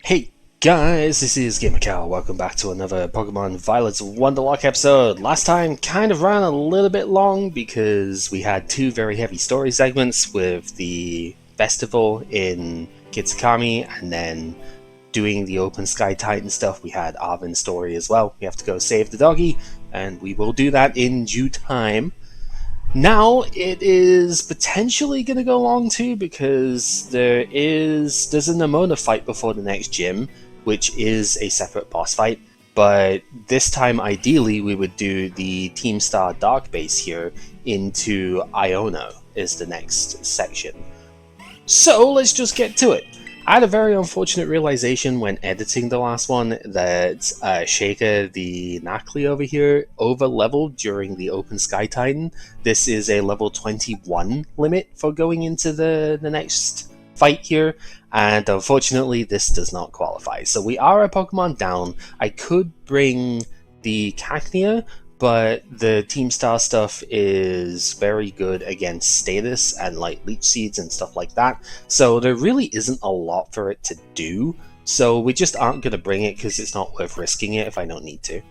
Hey guys, this is GamerCow. Welcome back to another Pokemon Violet's Wonderlocke episode. Last time kind of ran a little bit long because we had two very heavy story segments with the festival in Kitsukami and then doing the Open Sky Titan stuff. We had Arvin's story as well. We have to go save the doggy, and we will do that in due time. Now it is potentially going to go long too because there's a Nemona fight before the next gym, which is a separate boss fight. But this time, ideally, we would do the Team Star Dark base here into Iono is the next section. So let's just get to it. I had a very unfortunate realization when editing the last one that Shaker, the Nakli over here, over-leveled during the Open Sky Titan. This is a level 21 limit for going into the next fight here, and unfortunately this does not qualify. So we are a Pokemon down. I could bring the Cacnea, but the Team Star stuff is very good against status and like leech seeds and stuff like that. So there really isn't a lot for it to do. So we just aren't going to bring it because it's not worth risking it if I don't need to.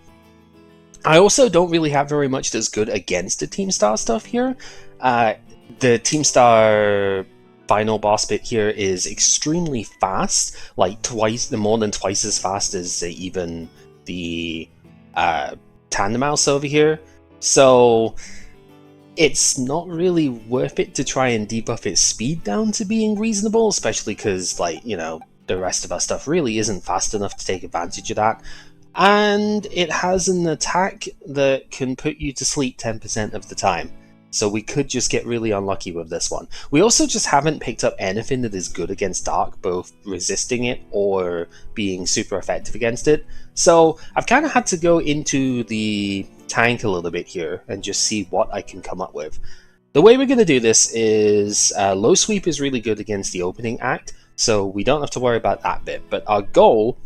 I also don't really have very much that's good against the Team Star stuff here. The Team Star final boss bit here is extremely fast, like more than twice as fast as even the Tandemaus over here, so it's not really worth it to try and debuff its speed down to being reasonable, especially because, like, you know, the rest of our stuff really isn't fast enough to take advantage of that. And it has an attack that can put you to sleep 10% of the time. So we could just get really unlucky with this one. We also just haven't picked up anything that is good against Dark, both resisting it or being super effective against it. So I've kind of had to go into the tank a little bit here and just see what I can come up with. The way we're going to do this is Low Sweep is really good against the opening act, so we don't have to worry about that bit. But our goal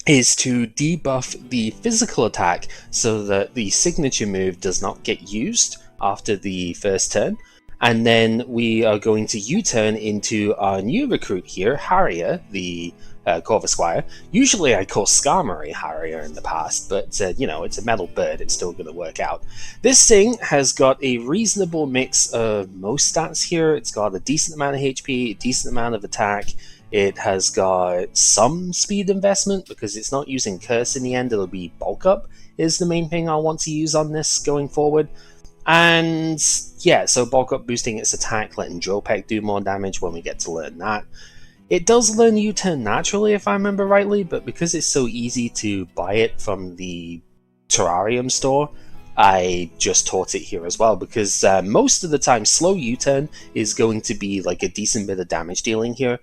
is to debuff the physical attack so that the signature move does not get used after the first turn, and then we are going to U-turn into our new recruit here, Harrier, the Corvusquire. Usually I call Skarmory Harrier in the past, but you know, it's a metal bird, it's still going to work out. This thing has got a reasonable mix of most stats here. It's got a decent amount of HP, a decent amount of attack. It has got some speed investment because it's not using Curse in the end, it'll be Bulk Up is the main thing I want to use on this going forward. And yeah, so Bulk Up boosting its attack, letting Drill Peck do more damage when we get to learn that. It does learn U-turn naturally if I remember rightly, but because it's so easy to buy it from the Terrarium store, I just taught it here as well, because most of the time slow U-turn is going to be like a decent bit of damage dealing here.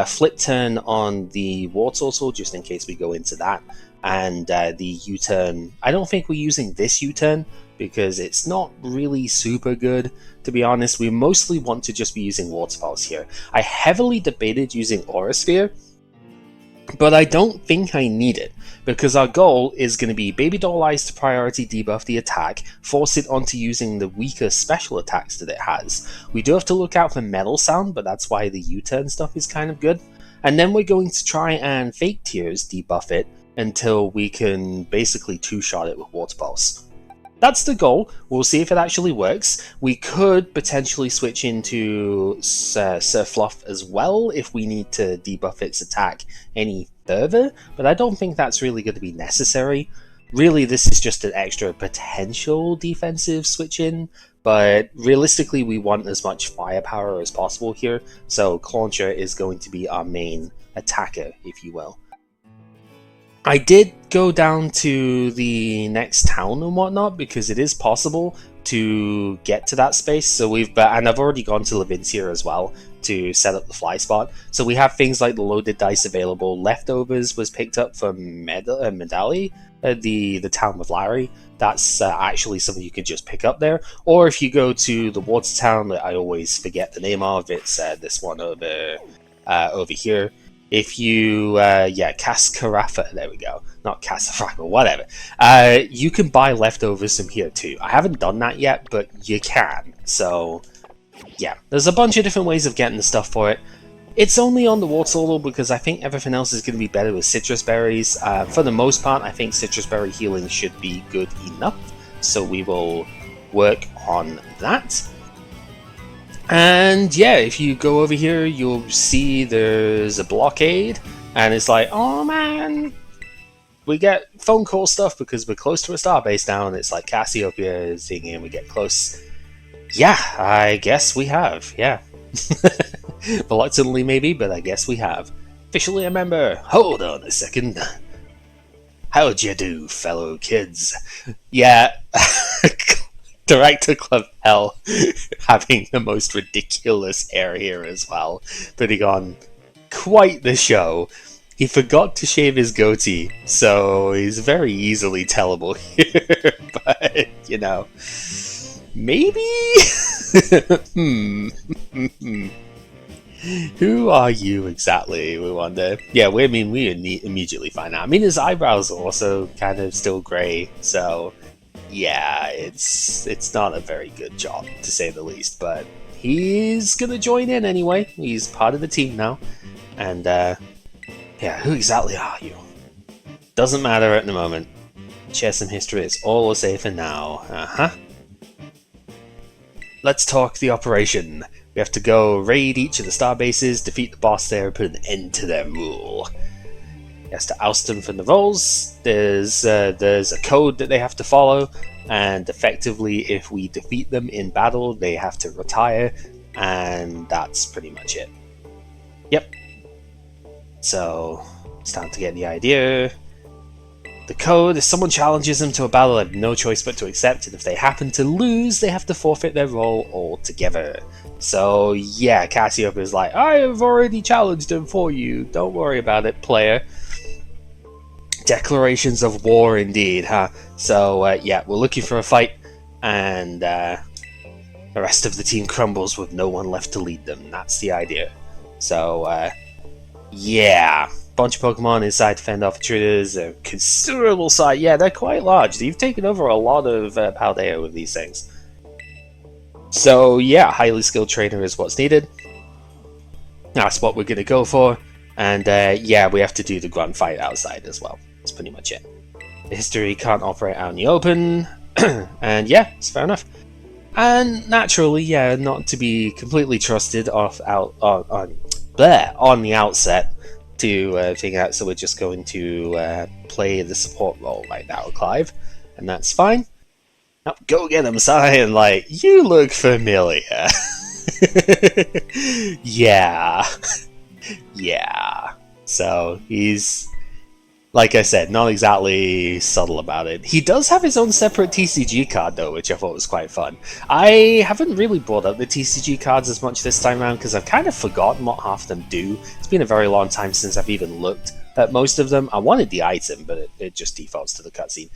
Flip turn on the Wartortle, just in case we go into that, and the U-turn, I don't think we're using this U-turn, because it's not really super good, to be honest. We mostly want to just be using Waterfalls here. I heavily debated using Aura Sphere, but I don't think I need it, because our goal is going to be Baby Doll Eyes to priority debuff the attack, force it onto using the weaker special attacks that it has. We do have to look out for Metal Sound, but that's why the U-turn stuff is kind of good. And then we're going to try and Fake Tears debuff it until we can basically two-shot it with Water Pulse. That's the goal. We'll see if it actually works. We could potentially switch into Surfluff as well if we need to debuff its attack any further, but I don't think that's really going to be necessary. Really, this is just an extra potential defensive switch in, but realistically we want as much firepower as possible here, so Clauncher is going to be our main attacker, if you will. I did go down to the next town and whatnot because it is possible to get to that space. So and I've already gone to Levincia as well to set up the fly spot. So we have things like the loaded dice available. Leftovers was picked up from Medali, the town with Larry. That's actually something you can just pick up there. Or if you go to the water town that I always forget the name of, it's this one over here. If you, Cascarafa, there we go, not Casafraca, whatever. You can buy leftovers from here too. I haven't done that yet, but you can. So, yeah, there's a bunch of different ways of getting the stuff for it. It's only on the Wartortle because I think everything else is going to be better with citrus berries. For the most part, I think citrus berry healing should be good enough, so we will work on that. And yeah, if you go over here, you'll see there's a blockade, and it's like, oh man, we get phone call stuff because we're close to a starbase now, and it's like Cassiopeia is singing and we get close. Yeah, I guess we have, yeah. Reluctantly maybe, but I guess we have. Officially a member. Hold on a second. How'd you do, fellow kids? Yeah, Director Club Hell having the most ridiculous hair here as well, putting on quite the show. He forgot to shave his goatee, so he's very easily tellable here, but, you know, maybe? Who are you exactly, we wonder? Yeah, we immediately find out. I mean, his eyebrows are also kind of still grey, so yeah, it's not a very good job, to say the least, but he's gonna join in anyway. He's part of the team now, and yeah, who exactly are you? Doesn't matter at the moment. Share some history, it's all safe for now. Let's talk the operation. We have to go raid each of the star bases, defeat the boss there, and put an end to their rule. He has to oust them from the roles. There's a code that they have to follow, and effectively, if we defeat them in battle, they have to retire, and that's pretty much it. Yep. So it's time to get the idea. The code, if someone challenges them to a battle, they have no choice but to accept, and if they happen to lose, they have to forfeit their role altogether. So yeah, Cassiopeia is like, I have already challenged him for you, don't worry about it, player. Declarations of war indeed, huh? So yeah, we're looking for a fight, and the rest of the team crumbles with no one left to lead them. That's the idea. So yeah, bunch of Pokemon inside to fend off intruders, a considerable size. Yeah, they're quite large. You've taken over a lot of Paldea with these things. So yeah, highly skilled trainer is what's needed. That's what we're going to go for. And yeah, we have to do the grunt fight outside as well. That's pretty much it. The history can't operate out in the open. And yeah, it's fair enough. And naturally, yeah, not to be completely trusted on the outset to figure out, so we're just going to play the support role right now, Clive. And that's fine. Now, go get him, Cyan. Like, you look familiar. Yeah. Yeah. So, he's, like I said, not exactly subtle about it. He does have his own separate TCG card, though, which I thought was quite fun. I haven't really brought up the TCG cards as much this time around, because I've kind of forgotten what half of them do. It's been a very long time since I've even looked at most of them. I wanted the item, but it just defaults to the cutscene.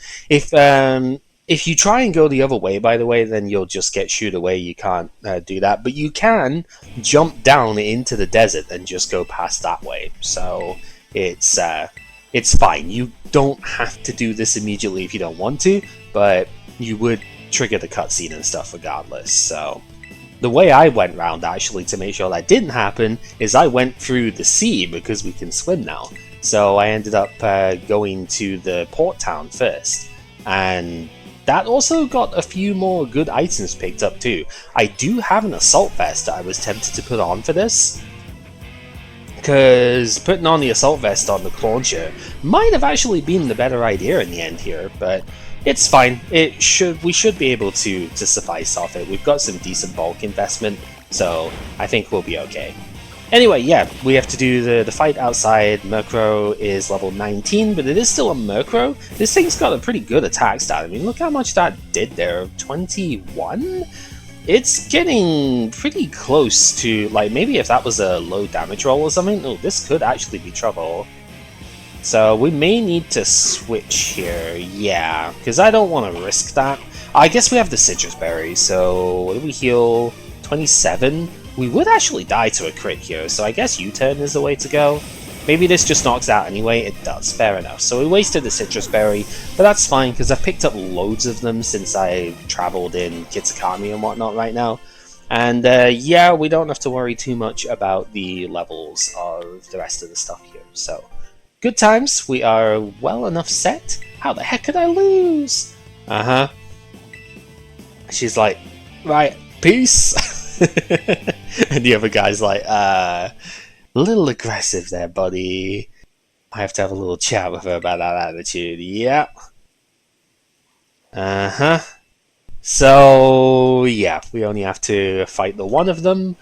If you try and go the other way, by the way, then you'll just get shooed away. You can't do that. But you can jump down into the desert and just go past that way. So it's fine. You don't have to do this immediately if you don't want to, but you would trigger the cutscene and stuff regardless. So the way I went round, actually, to make sure that didn't happen, is I went through the sea because we can swim now. So I ended up going to the port town first. And that also got a few more good items picked up too. I do have an assault vest that I was tempted to put on for this, because putting on the assault vest on the launcher might have actually been the better idea in the end here, but it's fine. We should be able to suffice off it. We've got some decent bulk investment, so I think we'll be okay. Anyway, yeah, we have to do the fight outside. Murkrow is level 19, but it is still a Murkrow. This thing's got a pretty good attack stat. I mean, look how much that did there. 21? It's getting pretty close to, like, maybe if that was a low damage roll or something. Oh, this could actually be trouble. So we may need to switch here, yeah, because I don't want to risk that. I guess we have the Citrus Berry, so what do we heal? 27? We would actually die to a crit here, so I guess U-turn is the way to go. Maybe this just knocks out anyway. It does, fair enough. So we wasted the Citrus Berry, but that's fine because I've picked up loads of them since I traveled in Kitakami and whatnot right now. And yeah, we don't have to worry too much about the levels of the rest of the stuff here. So, good times. We are well enough set. How the heck could I lose? Uh-huh. She's like, right, peace. And the other guy's like, a little aggressive there, buddy. I have to have a little chat with her about that attitude. Yeah. Uh-huh. So, yeah, we only have to fight the one of them,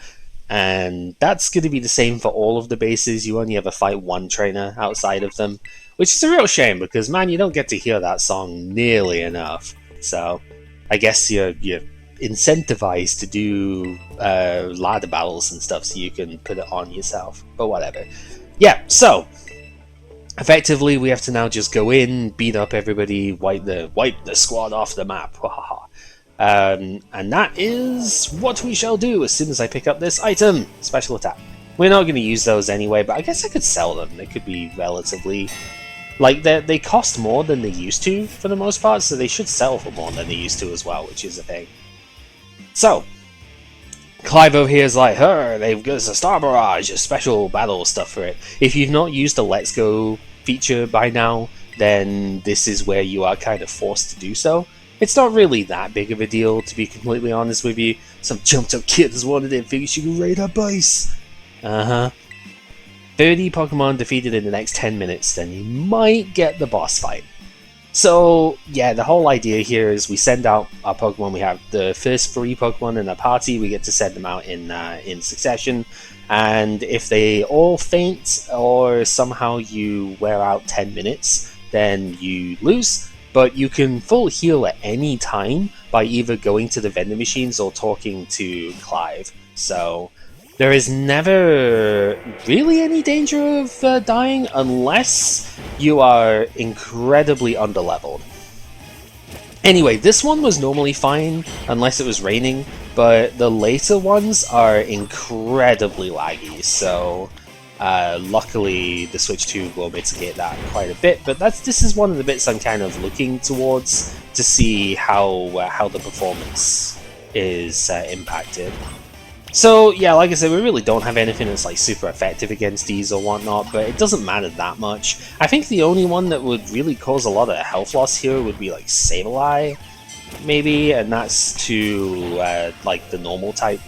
and that's going to be the same for all of the bases. You only ever fight one trainer outside of them, which is a real shame because, man, you don't get to hear that song nearly enough. So, I guess you're incentivized to do ladder battles and stuff so you can put it on yourself, but whatever. Yeah, so effectively we have to now just go in, beat up everybody, wipe the squad off the map. And that is what we shall do as soon as I pick up this item, special attack. We're not going to use those anyway, but I guess I could sell them. They could be relatively, like, they cost more than they used to for the most part, so they should sell for more than they used to as well, which is a thing. So, Clive over here is like, they've got a Star Barrage, a special battle stuff for it. If you've not used the Let's Go feature by now, then this is where you are kind of forced to do so. It's not really that big of a deal, to be completely honest with you. Some jumped up kid has wanted it, figures she can raid our base. 30 Pokemon defeated in the next 10 minutes, then you might get the boss fight. So, yeah, the whole idea here is we send out our Pokemon. We have the first 3 Pokemon in a party. We get to send them out in succession. And if they all faint or somehow you wear out 10 minutes, then you lose. But you can full heal at any time by either going to the vending machines or talking to Clive. So there is never really any danger of dying unless you are incredibly underleveled. Anyway, this one was normally fine unless it was raining, but the later ones are incredibly laggy, so luckily the Switch 2 will mitigate that quite a bit, but this is one of the bits I'm kind of looking towards to see how the performance is impacted. So yeah, like I said, we really don't have anything that's like super effective against these or whatnot, but it doesn't matter that much. I think the only one that would really cause a lot of health loss here would be like Sableye, maybe, and that's to like the normal type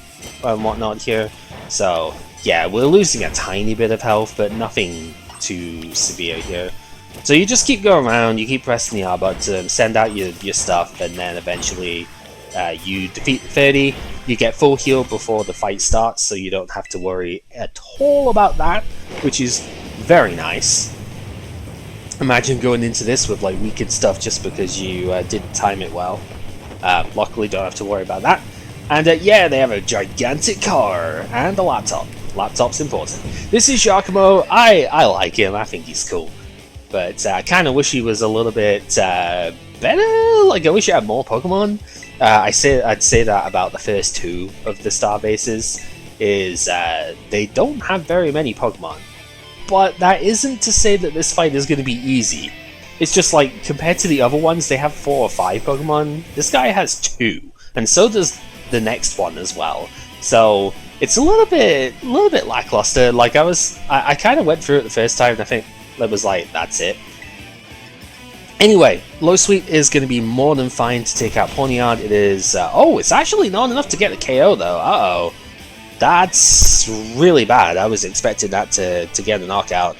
and whatnot here. So yeah, we're losing a tiny bit of health, but nothing too severe here. So you just keep going around, you keep pressing the R button, send out your stuff, and then eventually you defeat 30, you get full heal before the fight starts, so you don't have to worry at all about that, which is very nice. Imagine going into this with like weakened stuff just because you didn't time it well. Luckily don't have to worry about that. And yeah, they have a gigantic car and a laptop. Laptop's important. This is Giacomo. I like him, I think he's cool. But I kind of wish he was a little bit better. Like, I wish he had more Pokemon. I'd say that about the first 2 of the star bases, is they don't have very many Pokemon. But that isn't to say that this fight is going to be easy. It's just like, compared to the other ones, they have 4 or 5 Pokemon. This guy has 2, and so does the next one as well. So it's a little bit lackluster. Like, I kind of went through it the first time, and I think I was like, that's it. Anyway, Low Sweep is going to be more than fine to take out Ponyard. It is... oh, it's actually not enough to get the KO, though. Uh-oh. That's really bad. I was expecting that to get a knockout.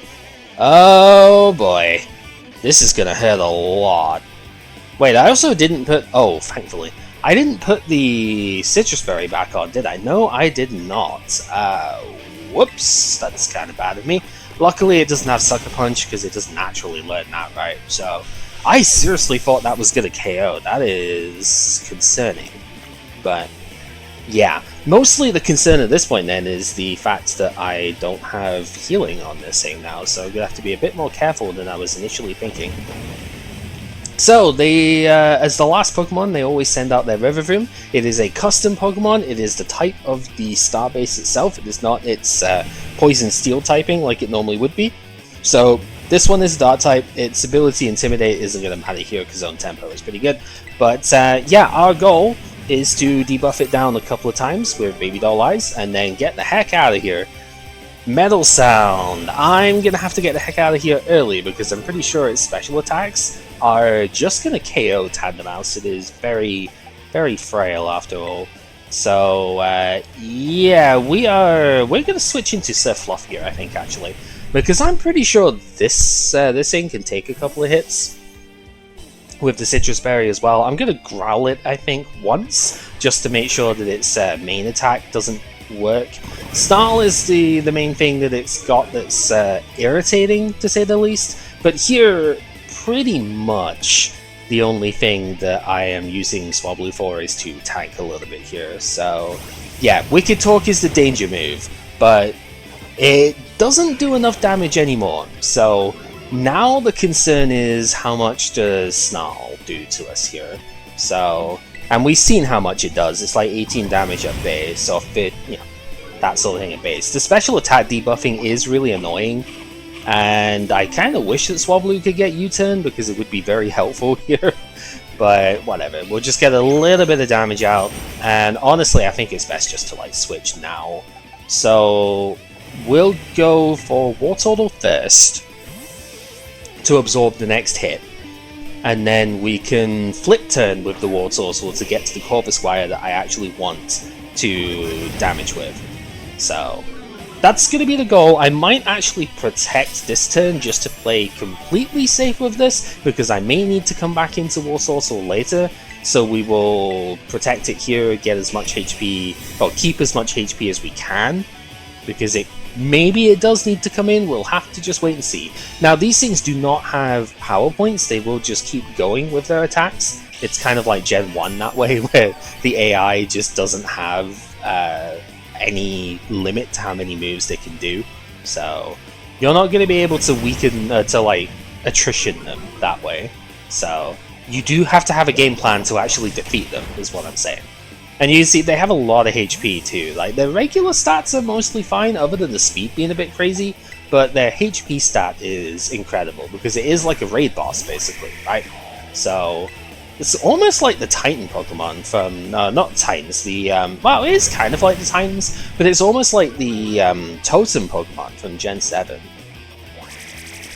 Oh, boy. This is going to hurt a lot. Wait, I also didn't put... oh, thankfully. I didn't put the Citrus Berry back on, did I? No, I did not. Whoops. That's kind of bad of me. Luckily, it doesn't have Sucker Punch, because it doesn't naturally learn that, right? So... I seriously thought that was going to KO. That is concerning. But, yeah. Mostly the concern at this point, then, is the fact that I don't have healing on this thing now, so I'm going to have to be a bit more careful than I was initially thinking. So, they, as the last Pokemon, they always send out their Riverroom. It is a custom Pokemon. It is the type of the Starbase itself. It is not its Poison Steel typing like it normally would be. So... this one is Dark type. Its ability Intimidate isn't going to matter here because Zone Tempo is pretty good. But yeah, our goal is to debuff it down a couple of times with Baby Doll Eyes, and then get the heck out of here. Metal Sound. I'm gonna have to get the heck out of here early because I'm pretty sure its special attacks are just gonna KO Tandemaus. It is very, very frail after all. So yeah, we're gonna switch into Sir Fluff here, I think, actually, because I'm pretty sure this thing can take a couple of hits with the Citrus Berry as well. I'm gonna growl it, I think, once just to make sure that its main attack doesn't work. Snarl is the main thing that it's got that's irritating, to say the least, but here, pretty much the only thing that I am using Swablu for is to tank a little bit here. So yeah, Wicked Talk is the danger move, but it doesn't do enough damage anymore. So now the concern is, how much does Snarl do to us here? So, and we've seen how much it does. It's like 18 damage at base, or that sort of thing at base. The special attack debuffing is really annoying, and I kind of wish that Swablu could get U-turn because it would be very helpful here. But whatever, we'll just get a little bit of damage out, and honestly I think it's best just to like switch now. So we'll go for Wartortle first to absorb the next hit, and then we can flip turn with the Wartortle to get to the Corvus Wire that I actually want to damage with. So that's going to be the goal. I might actually protect this turn just to play completely safe with this, because I may need to come back into Wartortle later, so we will protect it here, get as much HP, or keep as much HP as we can, because maybe it does need to come in. We'll have to just wait and see. Now, these things do not have power points. They will just keep going with their attacks. It's kind of like Gen 1 that way, where the AI just doesn't have any limit to how many moves they can do. So you're not going to be able to weaken, to like attrition them that way. So you do have to have a game plan to actually defeat them, is what I'm saying. And you see, they have a lot of HP too. Like, their regular stats are mostly fine, other than the speed being a bit crazy, but their HP stat is incredible, because it is like a raid boss, basically, right? So it's almost like the Titan Pokemon from, not Titans, well, it is kind of like the Titans, but it's almost like the Totem Pokemon from Gen 7.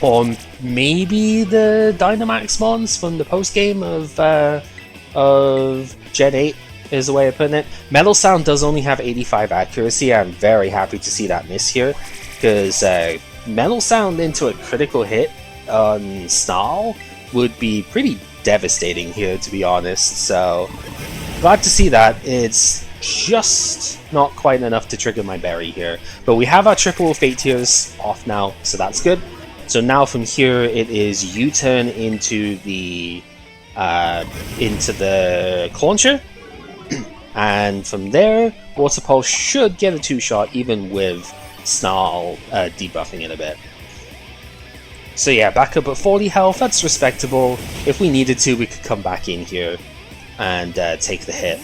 Or maybe the Dynamaxmons from the post-game of Gen 8 is the way of putting it. Metal Sound does only have 85 accuracy. I'm very happy to see that miss here, because Metal Sound into a critical hit on Snarl would be pretty devastating here, to be honest. So glad to see that. It's just not quite enough to trigger my berry here, but we have our triple fate tears off now, so that's good. So now from here it is U-turn into the Clauncher, and from there Water Pulse should get a 2-shot even with Snarl debuffing it a bit. So yeah, back up at 40 health, that's respectable. If we needed to, we could come back in here and take the hit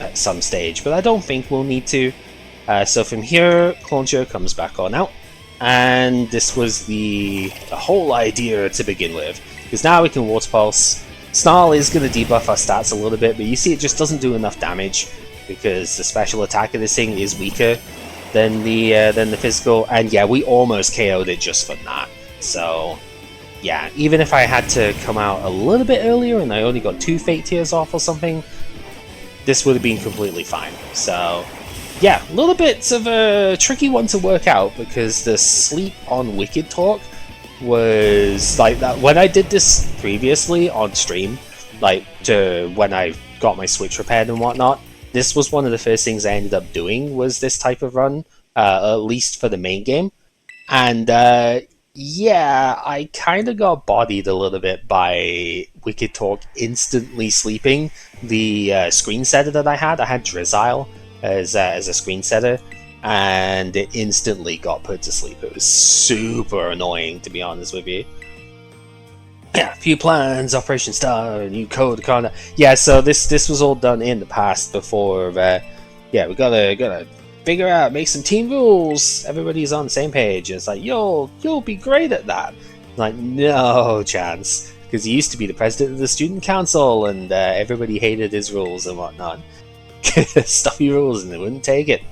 at some stage, but I don't think we'll need to. So from here, Clauncher comes back on out, and this was the whole idea to begin with, because now we can Water Pulse. Snarl is going to debuff our stats a little bit, but you see it just doesn't do enough damage, because the special attack of this thing is weaker than the physical, and yeah, we almost KO'd it just from that. So yeah, even if I had to come out a little bit earlier and I only got 2 fate tears off or something, this would have been completely fine. So yeah, a little bit of a tricky one to work out, because the sleep on Wicked Talk was like that. When I did this previously on stream, like when I got my Switch repaired and whatnot, this was one of the first things I ended up doing, was this type of run, at least for the main game. And yeah, I kind of got bodied a little bit by Wicked Talk instantly sleeping the screen setter that I had. I had Drizzile as a screen setter, and it instantly got put to sleep. It was super annoying, to be honest with you. Yeah, a few plans, Operation Star, new code, kind of. Yeah, so this was all done in the past before. Yeah, we gotta figure out, make some team rules. Everybody's on the same page. It's like, you'll be great at that. Like, no chance. because he used to be the president of the student council, and everybody hated his rules and whatnot. Stuffy rules, and they wouldn't take it.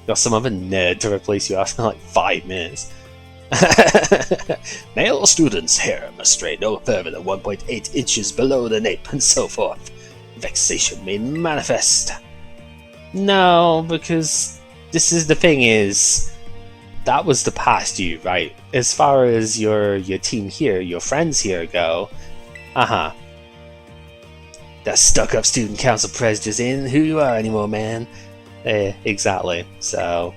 Got some other nerd to replace you after like 5 minutes. Male students' hair must stray no further than 1.8 inches below the nape, and so forth. Vexation made manifest. No, because this is the thing is, that was the past you, right? As far as your team here, your friends here go, that stuck-up student council president ain't who you are anymore, man. Exactly. So,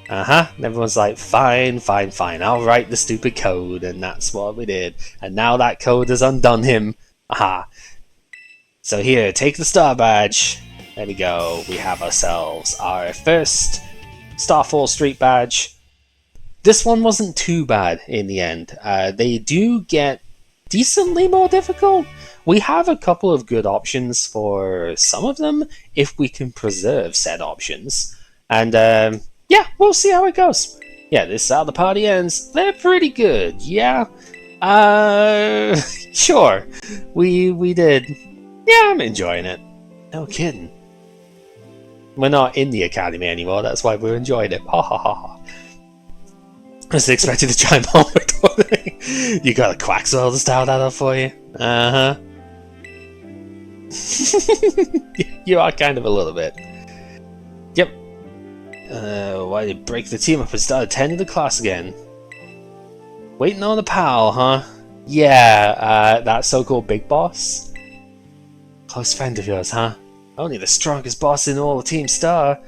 and everyone's like, fine, I'll write the stupid code, and that's what we did. And now that code has undone him. So here, take the star badge. There we go. We have ourselves our first Starfall Street badge. This one wasn't too bad in the end. They do get decently more difficult. We have a couple of good options for some of them if we can preserve said options. And yeah, we'll see how it goes. Yeah, this is how the party ends. They're pretty good, yeah. Sure. We did. Yeah, I'm enjoying it. No kidding. We're not in the academy anymore, that's why we're enjoying it. Ha ha ha ha. I was expecting to chime on with it. You got a Quaxwell to style that up for you? You are kind of a little bit. Yep. Why did you break the team up and start attending the class again? Waiting on the pal, huh? Yeah, that so-called big boss? Close friend of yours, huh? Only the strongest boss in all of Team Star.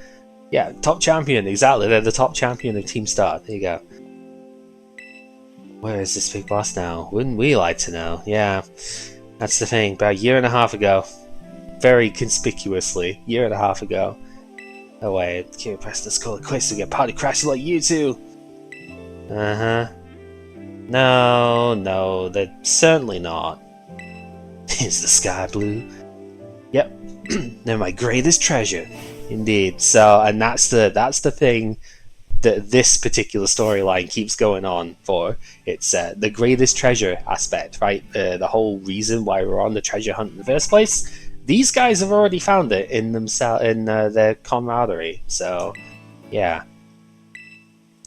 Yeah, top champion, exactly. They're the top champion of Team Star. There you go. Where is this big boss now? Wouldn't we like to know? Yeah, that's the thing. About a year and a half ago. Very conspicuously. Year and a half ago. Oh wait, can't press this call it quits to get party crashes like you two. No, they're certainly not. Is the sky blue? Yep. They're my greatest treasure. Indeed. So, and that's the thing that this particular storyline keeps going on for. It's the greatest treasure aspect, right? The whole reason why we're on the treasure hunt in the first place. These guys have already found it in themselves, in their camaraderie. So, yeah.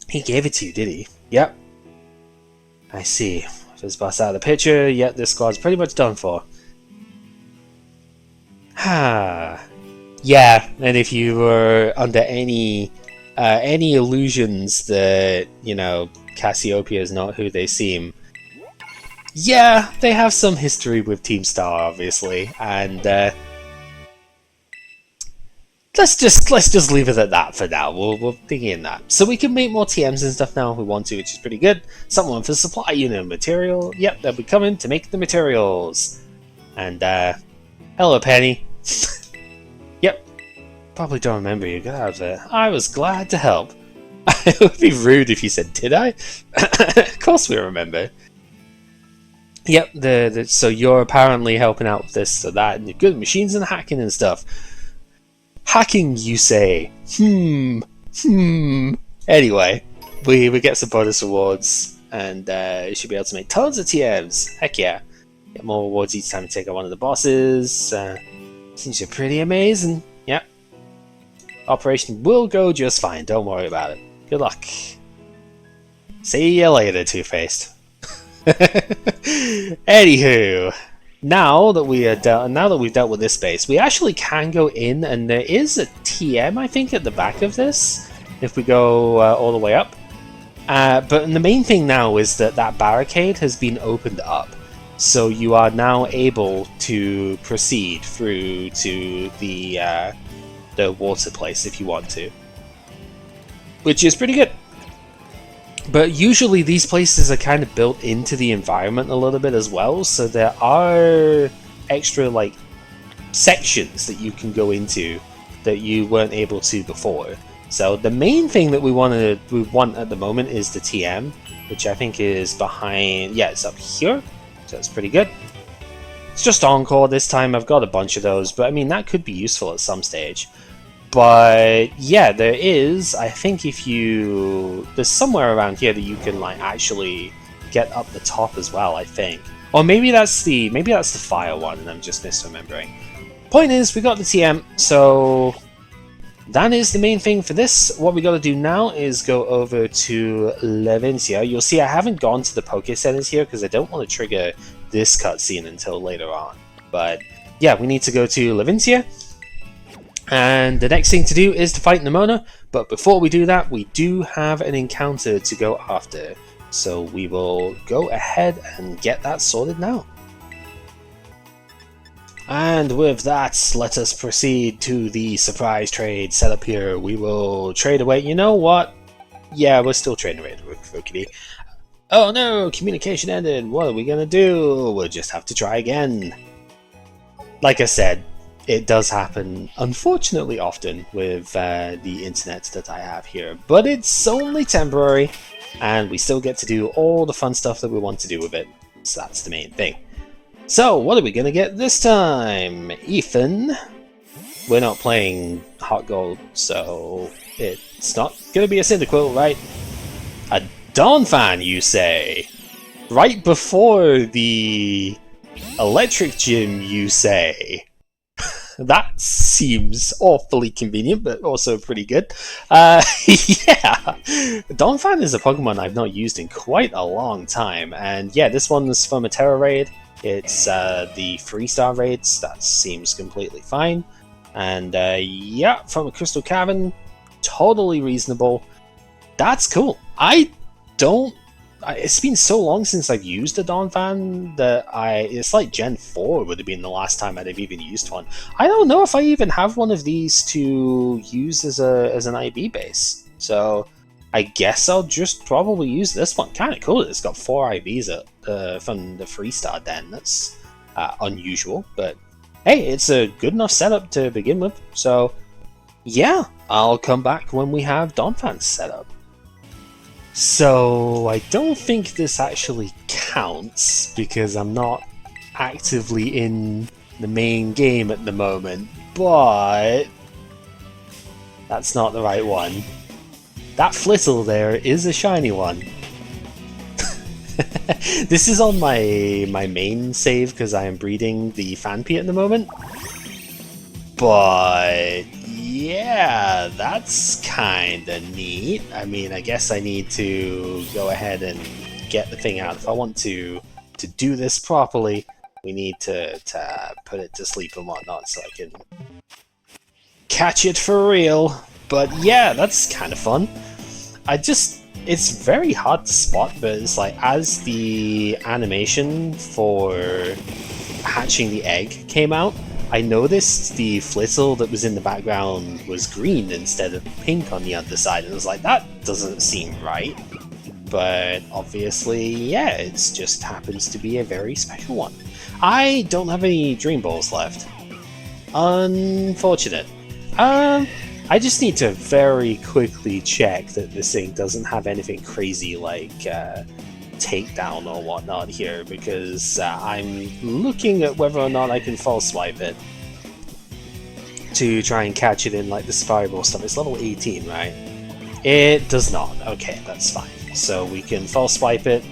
He gave it to you, did he? Yep. I see. Just bust out of the picture. Yep, this squad's pretty much done for. Yeah, and if you were under any illusions that, you know, Cassiopeia is not who they seem, yeah, they have some history with Team Star, obviously, and let's just leave it at that for now. We'll dig in that. So we can make more TMs and stuff now if we want to, which is pretty good. Someone for supply unit material. Yep, they'll be coming to make the materials. And hello, Penny. Yep. Probably don't remember you. Get out of there. I was glad to help. It would be rude if you said, did I? Of course we remember. Yep, so you're apparently helping out with this or that, and you're good at machines and hacking and stuff. Hacking, you say? Anyway, we get some bonus rewards, and you should be able to make tons of TMs. Heck yeah. Get more rewards each time you take out one of the bosses. Seems you're pretty amazing. Yep. Operation will go just fine, don't worry about it. Good luck. See you later, Two-Faced. Anywho, now that we've dealt with this base, we actually can go in, and there is a TM, I think, at the back of this, if we go all the way up. But the main thing now is that barricade has been opened up, so you are now able to proceed through to the water place if you want to, which is pretty good. But usually these places are kind of built into the environment a little bit as well, so there are extra like sections that you can go into that you weren't able to before. So the main thing that we want at the moment is the TM, which I think is behind. Yeah, it's up here, so it's pretty good. It's just Encore this time. I've got a bunch of those, but I mean that could be useful at some stage. But yeah, there is, I think there's somewhere around here that you can like actually get up the top as well, I think. Or maybe that's the fire one and I'm just misremembering. Point is, we got the TM, so that is the main thing for this. What we got to do now is go over to Levincia. You'll see I haven't gone to the Poke settings here because I don't want to trigger this cutscene until later on. But yeah, we need to go to Levincia. And the next thing to do is to fight Nemona, but before we do that, we do have an encounter to go after. So we will go ahead and get that sorted now. And with that, let us proceed to the surprise trade setup here. We will trade away. You know what? Yeah, we're still trading away the Rookie. Oh no, communication ended. What are we gonna do? We'll just have to try again. Like I said, it does happen, unfortunately, often with the internet that I have here, but it's only temporary, and we still get to do all the fun stuff that we want to do with it, so that's the main thing. So, what are we going to get this time? Ethan. We're not playing Hot Gold, so it's not going to be a Cyndaquil, right? A Donphan, you say? Right before the Electric Gym, you say? That seems awfully convenient, but also pretty good. Yeah, Donphan is a Pokemon I've not used in quite a long time, and yeah, this one's from a Terra raid. It's the 3-star raids. That seems completely fine. And yeah, from a Crystal Cavern, totally reasonable. That's cool. It's been so long since I've used a Donphan that it's like Gen 4 would have been the last time I'd have even used one. I don't know if I even have one of these to use as an IB base. So I guess I'll just probably use this one. Kind of cool. It's got 4 IBs from the 3-star den. That's unusual, but hey, it's a good enough setup to begin with. So yeah, I'll come back when we have Donphan set up. So I don't think this actually counts because I'm not actively in the main game at the moment, but that's not the right one. That Flittle there is a shiny one. This is on my main save because I am breeding the Fanpy at the moment, but yeah, that's kinda neat. I mean, I guess I need to go ahead and get the thing out. If I want to do this properly, we need to put it to sleep and whatnot so I can catch it for real. But yeah, that's kind of fun. It's very hard to spot, but it's like as the animation for hatching the egg came out, I noticed the Flittle that was in the background was green instead of pink on the other side, and I was like, that doesn't seem right. But obviously, yeah, it just happens to be a very special one. I don't have any Dream Balls left. Unfortunate. I just need to very quickly check that this thing doesn't have anything crazy like takedown or whatnot here, because I'm looking at whether or not I can false swipe it to try and catch it in like the Safari Ball stuff. It's level 18, right? It does not. Okay, that's fine. So we can false swipe it,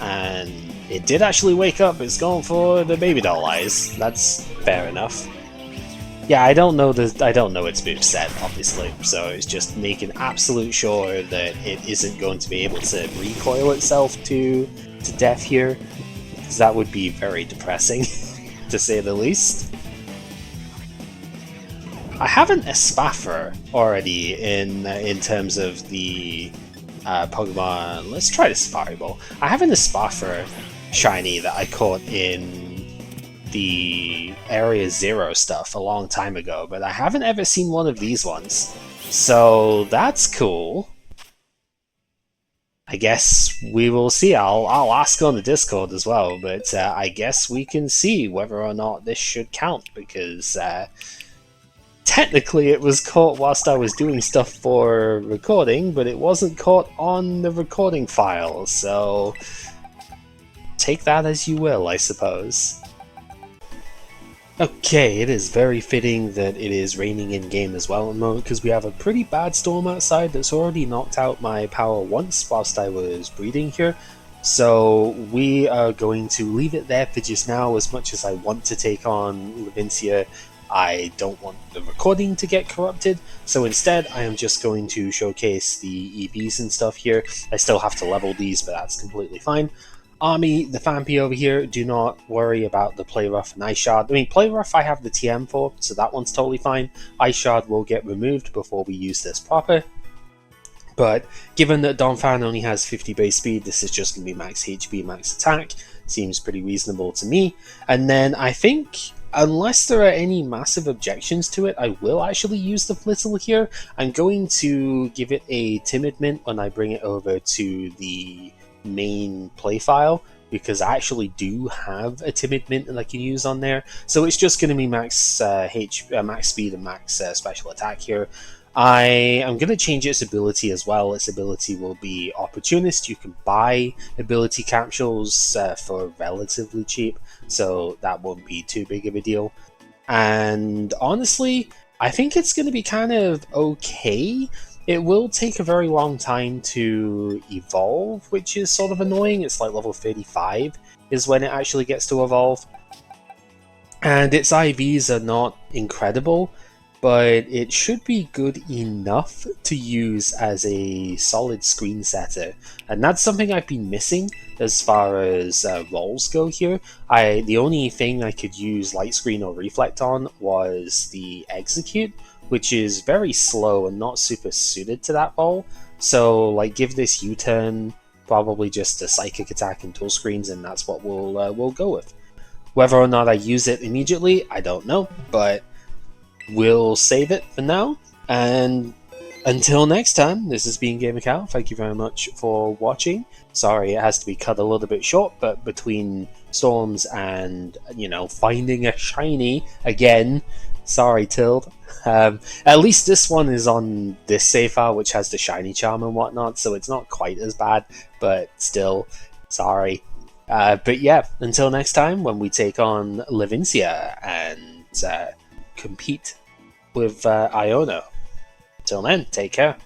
and it did actually wake up. It's going for the baby doll eyes. That's fair enough. Yeah, I don't know its moveset, obviously, so it's just making absolute sure that it isn't going to be able to recoil itself to death here, because that would be very depressing, to say the least. I have an Espaffer already in terms of the Pokemon. Let's try the Safari Ball. I have an Espaffer shiny that I caught in the Area 0 stuff a long time ago, but I haven't ever seen one of these ones. So that's cool. I guess we will see. I'll ask on the Discord as well, but I guess we can see whether or not this should count, because technically it was caught whilst I was doing stuff for recording, but it wasn't caught on the recording file, so take that as you will, I suppose. Okay, it is very fitting that it is raining in-game as well at the moment, because we have a pretty bad storm outside that's already knocked out my power once whilst I was breeding here. So we are going to leave it there for just now. As much as I want to take on Levincia, I don't want the recording to get corrupted, so instead I am just going to showcase the EVs and stuff here. I still have to level these, but that's completely fine. Army, the Fampi over here, do not worry about the Play Rough and Ice Shard. I mean, Play Rough I have the TM for, so that one's totally fine. Ice Shard will get removed before we use this proper. But given that Donphan only has 50 base speed, this is just going to be max HP, max attack. Seems pretty reasonable to me. And then I think, unless there are any massive objections to it, I will actually use the Flittle here. I'm going to give it a Timid Mint when I bring it over to the main play file, because I actually do have a Timid Mint that I can use on there. So it's just going to be max max speed and max special attack here. I am going to change its ability as well. Its ability will be Opportunist. You can buy ability capsules for relatively cheap, so that won't be too big of a deal. And honestly, I think it's going to be kind of okay. It will take a very long time to evolve, which is sort of annoying. It's like level 35 is when it actually gets to evolve. And its IVs are not incredible, but it should be good enough to use as a solid screen setter, and that's something I've been missing as far as roles go here. The only thing I could use light screen or reflect on was the execute, which is very slow and not super suited to that role. So like, give this U-turn probably just a psychic attack and tool screens, and that's what we'll go with. Whether or not I use it immediately, I don't know, but we'll save it for now, and until next time, this has been GamerCow. Thank you very much for watching. Sorry it has to be cut a little bit short, but between storms and, you know, finding a shiny again, sorry Tild. At least this one is on this save file, which has the shiny charm and whatnot, so it's not quite as bad, but still, sorry. But yeah, until next time when we take on Levincia and compete with Iono. Till then, take care.